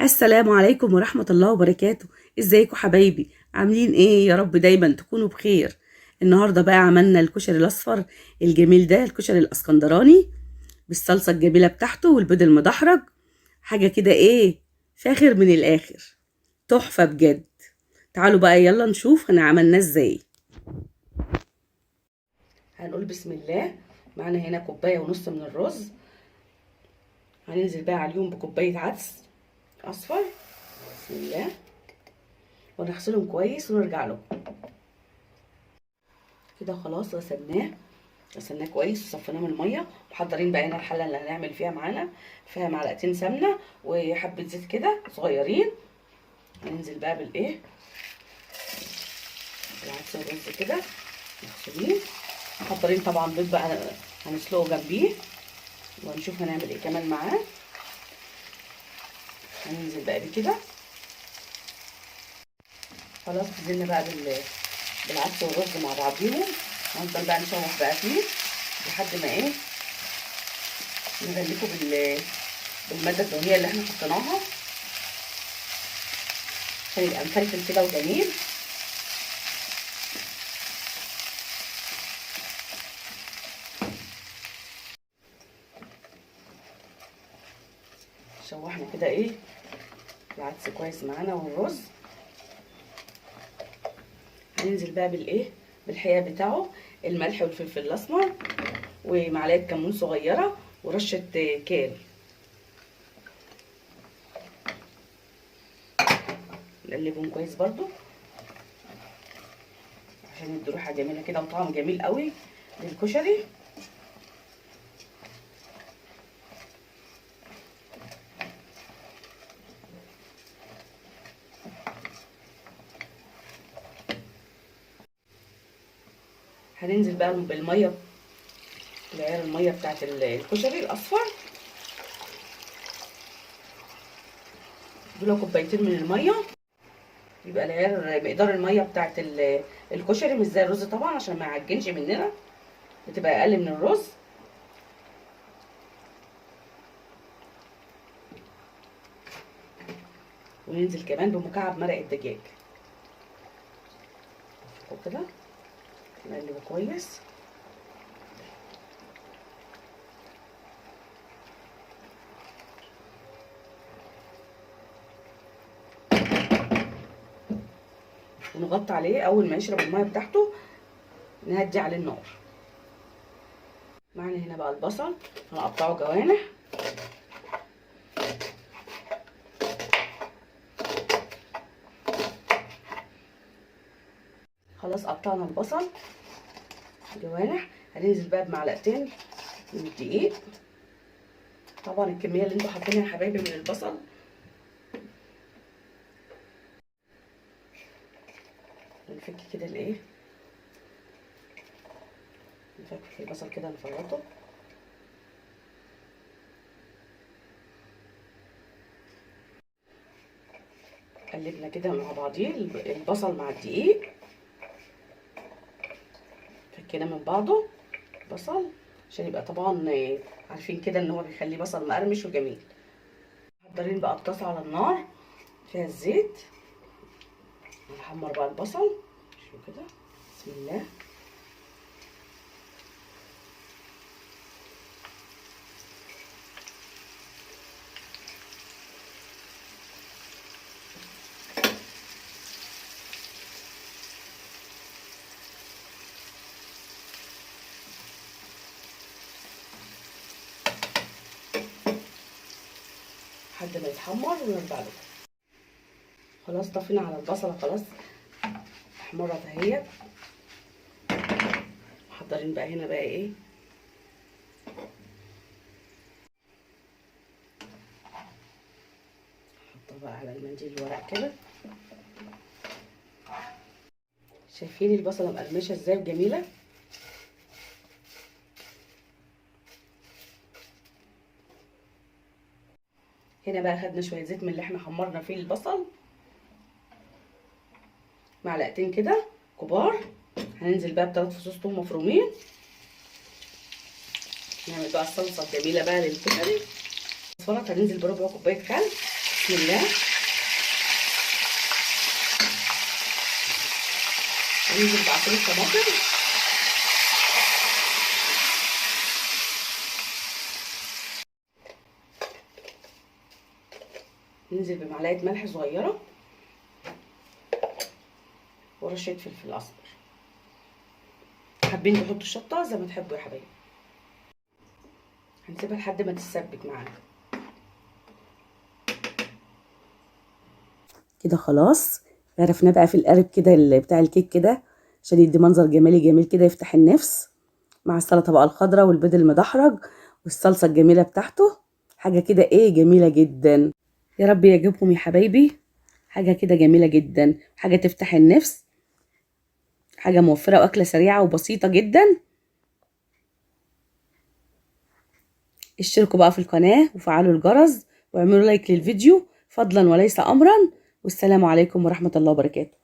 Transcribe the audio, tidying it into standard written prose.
السلام عليكم ورحمة الله وبركاته. ازيكم حبايبي؟ عاملين ايه؟ يا رب دايما تكونوا بخير. النهاردة بقى عملنا الكشري الاصفر الجميل ده، الكشري الاسكندراني بالصلصة الجميلة بتاعته والبيض المدحرج. حاجة كده ايه، فاخر من الاخر، تحفة بجد. تعالوا بقى يلا نشوف احنا عملناه ازاي. هنقول بسم الله. معانا هنا كوباية ونص من الرز، هننزل بقى عليهم بكوباية عدس اصفر. بسم الله. ونغسلهم كويس ونرجع لهم. كده خلاص غسلناه كويس وصفيناه من الميه. محضرين بقى هنا الحله اللي هنعمل فيها. معانا فيها معلقتين سمنه وحبه زيت كده صغيرين. هننزل بقى بالايه، بالعدس والرز كده مغسولين. محضرين طبعا بيض بقى هنسلقه جنبيه، وهنشوف هنعمل ايه كمان معاه. هننزل بقى بيه كده. خلاص نزلنا بقى بالعدس والرز مع بعضيهم. هنفضل بقى نشوح بقى فيه لحد ما ايه، نغلفه بالماده الدهنيه اللي احنا حطيناها عشان يبقى مفلفل كده وجميل. شوحنا كده ايه العدس كويس معانا والرز. هننزل بقى بالايه، بالحقيقه بتاعه، الملح والفلفل الاسمر ومعلقه كمون صغيره ورشه كاري. نقلبهم كويس برضو عشان يدوا ريحه جميله كده وطعم جميل قوي للكشري. هننزل بقى بالميه، العيار الميه بتاعت الكشري الاصفر. دول كوبايتين من الميه. يبقى العيار مقدار الميه بتاعت الكشري مش زي الرز طبعا عشان ما يعجنش مننا، بتبقى اقل من الرز. وننزل كمان بمكعب مرق الدجاج وكده نقلبه كويس. ونغطي عليه اول ما يشرب الميه بتاعته، نهدي عليه النار. معانا هنا بقى البصل هنقطعه جوانح. خلاص قطعنا البصل جوانح. هننزل بقى بمعلقتين من الدقيق. طبعا الكميه اللي انتوا حاطينها يا حبايبي من البصل. نفك كده الايه، نفك البصل كده نفرطه. قلبنا كده مع بعضيه البصل مع الدقيق، فكنا من بعضه البصل عشان يبقى طبعا عارفين كده ان هو بيخليه بصل مقرمش وجميل. محضرين بقى الطاسه على النار فيها الزيت. نحمر بقى البصل شو كده. بسم الله. لحد ما يتحمر ونرجع له. خلاص طفينا على البصله، خلاص احمرت اهي. محضرين بقى هنا بقى ايه، احطها بقى على المنديل الورق كده. شايفين البصله مقرمشه ازاي وجميله. هنا بقى خدنا شويه زيت من اللي احنا حمرنا فيه البصل، معلقتين كده كبار. هننزل بقى ب3 فصوص ثوم مفرومين. نعمل بقى الصلصه الجميله بقى للكشري. اصفرت هننزل بربع كوبايه خل بسم الله. ننزل بعصير الطماطم. ننزل بمعلقه ملح صغيره ورشه فلفل اسمر. حابين تحطوا الشطه زي ما تحبوا يا حبايبي. هنسيبها لحد ما تتسبك معانا كده. خلاص عرفنا بقى في القالب كده بتاع الكيك كده، عشان يدي منظر جمالي جميل كده يفتح النفس، مع السلطه بقى الخضراء والبيض المدحرج والصلصه الجميله بتاعته. حاجه كده ايه جميله جدا. يا رب يعجبكم يا حبايبي. حاجه كده جميله جدا، حاجه تفتح النفس، حاجه موفره واكله سريعه وبسيطه جدا. اشتركوا بقى في القناه وفعلوا الجرس واعملوا لايك للفيديو فضلا وليس امرا. والسلام عليكم ورحمه الله وبركاته.